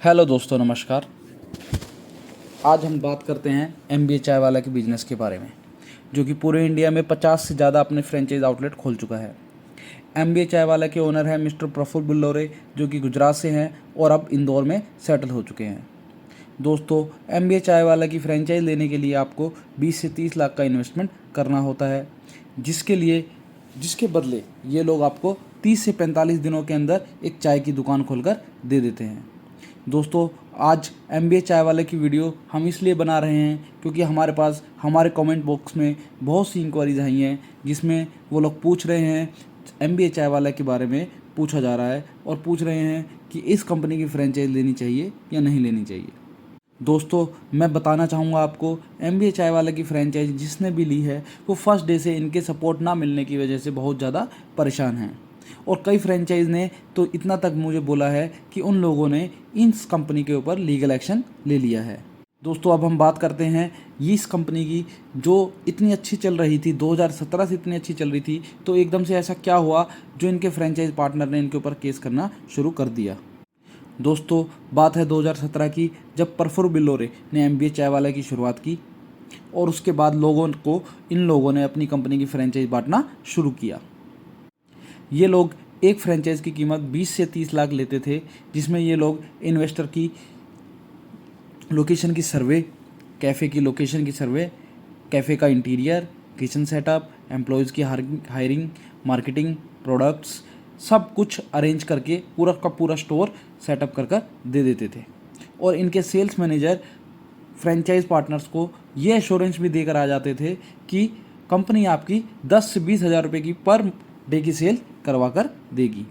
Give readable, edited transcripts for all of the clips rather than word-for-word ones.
Hello दोस्तों, नमस्कार। आज हम बात करते हैं एमबीए चाय वाला के बिज़नेस के बारे में, जो कि पूरे इंडिया में 50 से ज़्यादा अपने फ्रेंचाइज आउटलेट खोल चुका है। एमबीए चाय वाला के ओनर हैं मिस्टर प्रफुल्ल बिल्लोरे, जो कि गुजरात से हैं और अब इंदौर में सेटल हो चुके हैं। दोस्तों, एमबीए चाय वाला की फ्रेंचाइज लेने के लिए आपको 20 से 30 लाख का इन्वेस्टमेंट करना होता है, जिसके बदले ये लोग आपको 30 से 45 दिनों के अंदर एक चाय की दुकान खोलकर दे देते हैं। दोस्तों, आज एमबीए चाय वाले की वीडियो हम इसलिए बना रहे हैं क्योंकि हमारे पास हमारे कमेंट बॉक्स में बहुत सी इंक्वायरीज आई हैं, जिसमें वो लोग पूछ रहे हैं, एमबीए चाय वाला के बारे में पूछा जा रहा है और पूछ रहे हैं कि इस कंपनी की फ्रेंचाइज लेनी चाहिए या नहीं लेनी चाहिए। दोस्तों, मैं बताना चाहूँगा आपको, एमबीए चाय वाले की फ्रेंचाइज जिसने भी ली है वो फर्स्ट डे से इनके सपोर्ट ना मिलने की वजह से बहुत ज़्यादा परेशान हैं, और कई फ्रेंचाइज ने तो इतना तक मुझे बोला है कि उन लोगों ने इस कंपनी के ऊपर लीगल एक्शन ले लिया है। दोस्तों, अब हम बात करते हैं इस कंपनी की, जो इतनी अच्छी चल रही थी, 2017 से इतनी अच्छी चल रही थी, तो एकदम से ऐसा क्या हुआ जो इनके फ्रेंचाइज पार्टनर ने इनके ऊपर केस करना शुरू कर दिया। दोस्तों, बात है 2017 की, जब प्रफुल्ल बिल्लोरे ने एमबीए चाय वाला की शुरुआत की और उसके बाद इन लोगों ने अपनी कंपनी की फ्रेंचाइज बांटना शुरू किया। ये लोग एक फ्रेंचाइज की कीमत 20 से 30 लाख लेते थे, जिसमें ये लोग इन्वेस्टर की लोकेशन की सर्वे, कैफ़े की लोकेशन की सर्वे, कैफ़े का इंटीरियर, किचन सेटअप, एम्प्लॉयज़ की हायरिंग, मार्केटिंग, प्रोडक्ट्स, सब कुछ अरेंज करके पूरा का पूरा स्टोर सेटअप कर दे देते थे। और इनके सेल्स मैनेजर फ्रेंचाइज पार्टनर्स को ये एश्योरेंस भी देकर आ जाते थे कि कंपनी आपकी 10 से 20 हज़ार रुपये की पर डे की सेल करवा कर देगी।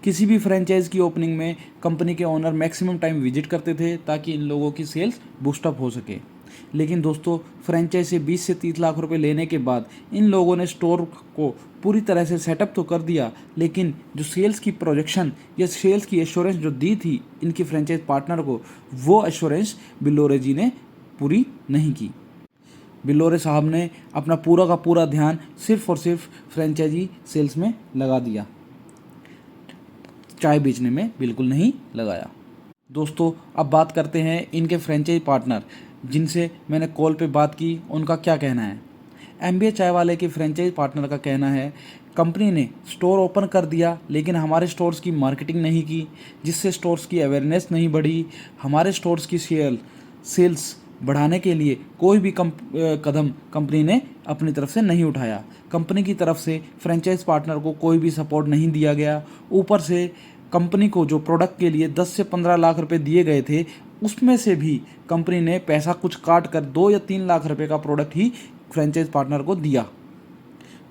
किसी भी फ्रेंचाइज की ओपनिंग में कंपनी के ओनर मैक्सिमम टाइम विजिट करते थे ताकि इन लोगों की सेल्स बूस्टअप हो सके। लेकिन दोस्तों, फ्रेंचाइज से 20 से 30 लाख रुपए लेने के बाद इन लोगों ने स्टोर को पूरी तरह से सेटअप तो कर दिया, लेकिन जो सेल्स की प्रोजेक्शन या सेल्स की एश्योरेंस जो दी थी इनकी फ्रेंचाइज पार्टनर को, वो एश्योरेंस बिल्लोरे जी ने पूरी नहीं की। बिल्लोरे साहब ने अपना पूरा का पूरा ध्यान सिर्फ और सिर्फ फ्रेंचाइजी सेल्स में लगा दिया, चाय बेचने में बिल्कुल नहीं लगाया। दोस्तों, अब बात करते हैं इनके फ्रेंचाइज पार्टनर जिनसे मैंने कॉल पे बात की, उनका क्या कहना है। एमबीए चाय वाले के फ्रेंचाइज पार्टनर का कहना है, कंपनी ने स्टोर ओपन कर दिया लेकिन हमारे स्टोर्स की मार्केटिंग नहीं की, जिससे स्टोर्स की अवेयरनेस नहीं बढ़ी। हमारे स्टोर्स की सेल्स बढ़ाने के लिए कोई भी कदम कंपनी ने अपनी तरफ से नहीं उठाया। कंपनी की तरफ से फ्रेंचाइज पार्टनर को कोई भी सपोर्ट नहीं दिया गया। ऊपर से कंपनी को जो प्रोडक्ट के लिए 10 से 15 लाख रुपए दिए गए थे, उसमें से भी कंपनी ने पैसा कुछ काट कर 2 या 3 लाख रुपए का प्रोडक्ट ही फ्रेंचाइज पार्टनर को दिया।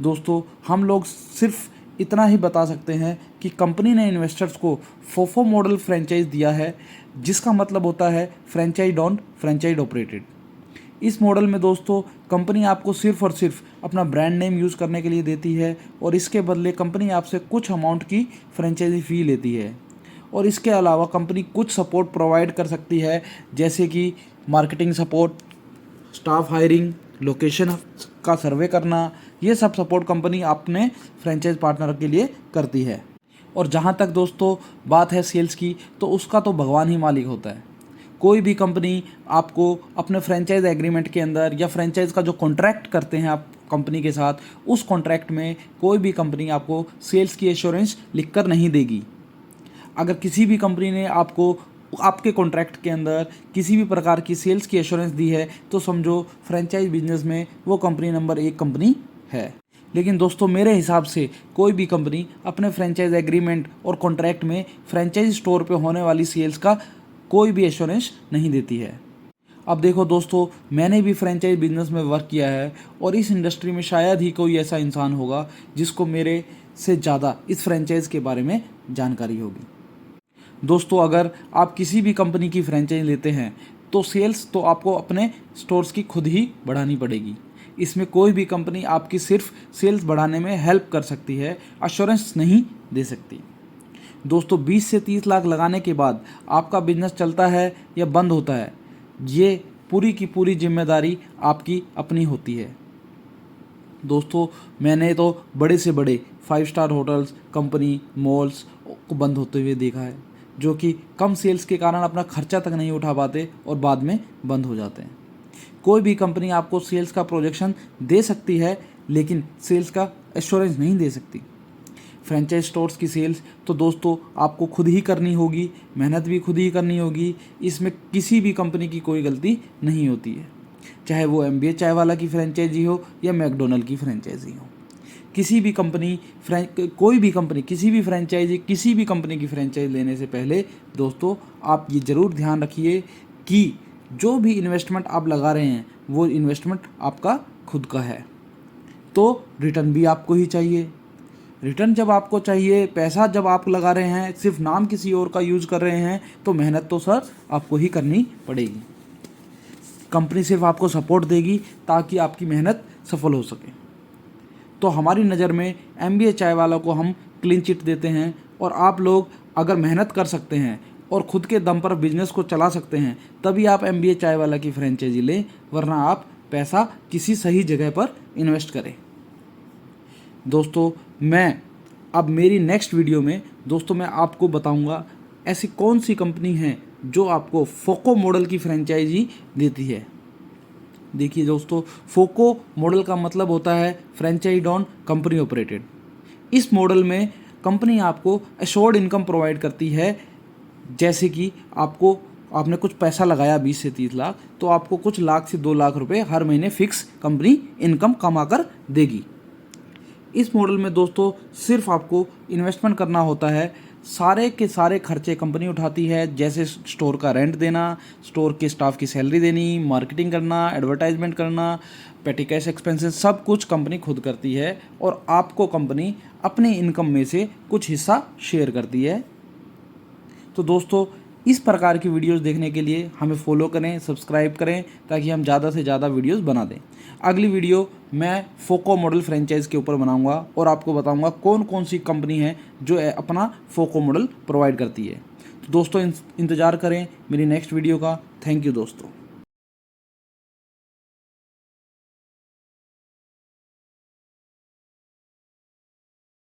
दोस्तों, हम लोग सिर्फ इतना ही बता सकते हैं कि कंपनी ने इन्वेस्टर्स को फोफो मॉडल फ्रेंचाइज दिया है, जिसका मतलब होता है फ्रेंचाइज ऑन फ्रेंचाइज ऑपरेटेड। इस मॉडल में दोस्तों, कंपनी आपको सिर्फ और सिर्फ अपना ब्रांड नेम यूज़ करने के लिए देती है और इसके बदले कंपनी आपसे कुछ अमाउंट की फ्रेंचाइजी फ़ी लेती है। और इसके अलावा कंपनी कुछ सपोर्ट प्रोवाइड कर सकती है, जैसे कि marketing support, staff hiring, location का सर्वे करना। ये सब सपोर्ट कंपनी अपने फ्रेंचाइज पार्टनर के लिए करती है। और जहाँ तक दोस्तों बात है सेल्स की, तो उसका तो भगवान ही मालिक होता है। कोई भी कंपनी आपको अपने फ्रेंचाइज एग्रीमेंट के अंदर या फ्रेंचाइज का जो कॉन्ट्रैक्ट करते हैं आप कंपनी के साथ, उस कॉन्ट्रैक्ट में कोई भी कंपनी आपको सेल्स की एश्योरेंस लिखकर नहीं देगी। अगर किसी भी कंपनी ने आपको आपके कॉन्ट्रैक्ट के अंदर किसी भी प्रकार की सेल्स की एश्योरेंस दी है, तो समझो फ्रेंचाइज बिजनेस में वो कंपनी नंबर 1 कंपनी है। लेकिन दोस्तों, मेरे हिसाब से कोई भी कंपनी अपने फ्रेंचाइज एग्रीमेंट और कॉन्ट्रैक्ट में फ्रेंचाइज स्टोर पे होने वाली सेल्स का कोई भी एश्योरेंस नहीं देती है। अब देखो दोस्तों, मैंने भी फ्रेंचाइज बिजनेस में वर्क किया है और इस इंडस्ट्री में शायद ही कोई ऐसा इंसान होगा जिसको मेरे से ज़्यादा इस फ्रेंचाइज के बारे में जानकारी होगी। दोस्तों, अगर आप किसी भी कंपनी की फ्रेंचाइज लेते हैं तो सेल्स तो आपको अपने स्टोर्स की खुद ही बढ़ानी पड़ेगी। इसमें कोई भी कंपनी आपकी सिर्फ सेल्स बढ़ाने में हेल्प कर सकती है, एश्योरेंस नहीं दे सकती। दोस्तों, 20 से 30 लाख लगाने के बाद आपका बिजनेस चलता है या बंद होता है, ये पूरी की पूरी जिम्मेदारी आपकी अपनी होती है। दोस्तों, मैंने तो बड़े से बड़े 5 स्टार होटल्स, कंपनी, मॉल्स को बंद होते हुए देखा है। जो कि कम सेल्स के कारण अपना खर्चा तक नहीं उठा पाते और बाद में बंद हो जाते हैं। कोई भी कंपनी आपको सेल्स का प्रोजेक्शन दे सकती है, लेकिन सेल्स का एश्योरेंस नहीं दे सकती। फ्रेंचाइज स्टोर्स की सेल्स तो दोस्तों आपको खुद ही करनी होगी, मेहनत भी खुद ही करनी होगी। इसमें किसी भी कंपनी की कोई गलती नहीं होती है, चाहे वो MBA चाय वाला की फ्रेंचाइजी हो या मैकडोनल्ड की फ्रेंचाइजी हो। किसी भी कंपनी कोई भी कंपनी किसी भी फ्रेंचाइजी किसी भी कंपनी की फ्रेंचाइज लेने से पहले दोस्तों आप ये ज़रूर ध्यान रखिए कि जो भी इन्वेस्टमेंट आप लगा रहे हैं वो इन्वेस्टमेंट आपका खुद का है, तो रिटर्न भी आपको ही चाहिए। रिटर्न जब आपको चाहिए, पैसा जब आप लगा रहे हैं, सिर्फ नाम किसी और का यूज़ कर रहे हैं, तो मेहनत तो सर आपको ही करनी पड़ेगी। कंपनी सिर्फ आपको सपोर्ट देगी ताकि आपकी मेहनत सफल हो सके। तो हमारी नज़र में MBA चाय वालों को हम क्लीन चिट देते हैं, और आप लोग अगर मेहनत कर सकते हैं और ख़ुद के दम पर बिजनेस को चला सकते हैं तभी आप MBA चाय वाला की फ्रेंचाइजी लें, वरना आप पैसा किसी सही जगह पर इन्वेस्ट करें। दोस्तों मैं अब मेरी नेक्स्ट वीडियो में दोस्तों मैं आपको बताऊंगा ऐसी कौन सी कंपनी है जो आपको फोको मॉडल की फ्रेंचाइजी देती है। देखिए दोस्तों, फोको मॉडल का मतलब होता है फ्रेंचाइज ऑन कंपनी ऑपरेटेड। इस मॉडल में कंपनी आपको एश्योर्ड इनकम प्रोवाइड करती है, जैसे कि आपने कुछ पैसा लगाया 20 से 30 लाख, तो आपको कुछ लाख से 2 लाख रुपए हर महीने फिक्स कंपनी इनकम कमा कर देगी। इस मॉडल में दोस्तों सिर्फ आपको इन्वेस्टमेंट करना होता है, सारे के सारे खर्चे कंपनी उठाती है, जैसे स्टोर का रेंट देना, स्टोर के स्टाफ की सैलरी देनी, मार्केटिंग करना, एडवर्टाइजमेंट करना, पेटी कैश एक्सपेंसेस, सब कुछ कंपनी खुद करती है, और आपको कंपनी अपने इनकम में से कुछ हिस्सा शेयर करती है। तो दोस्तों इस प्रकार की वीडियोस देखने के लिए हमें फॉलो करें, सब्सक्राइब करें, ताकि हम ज़्यादा से ज़्यादा वीडियोस बना दें। अगली वीडियो मैं फोको मॉडल फ्रेंचाइज के ऊपर बनाऊंगा और आपको बताऊंगा कौन कौन सी कंपनी है जो अपना फोको मॉडल प्रोवाइड करती है। तो दोस्तों इंतज़ार करें मेरी नेक्स्ट वीडियो का। थैंक यू दोस्तों।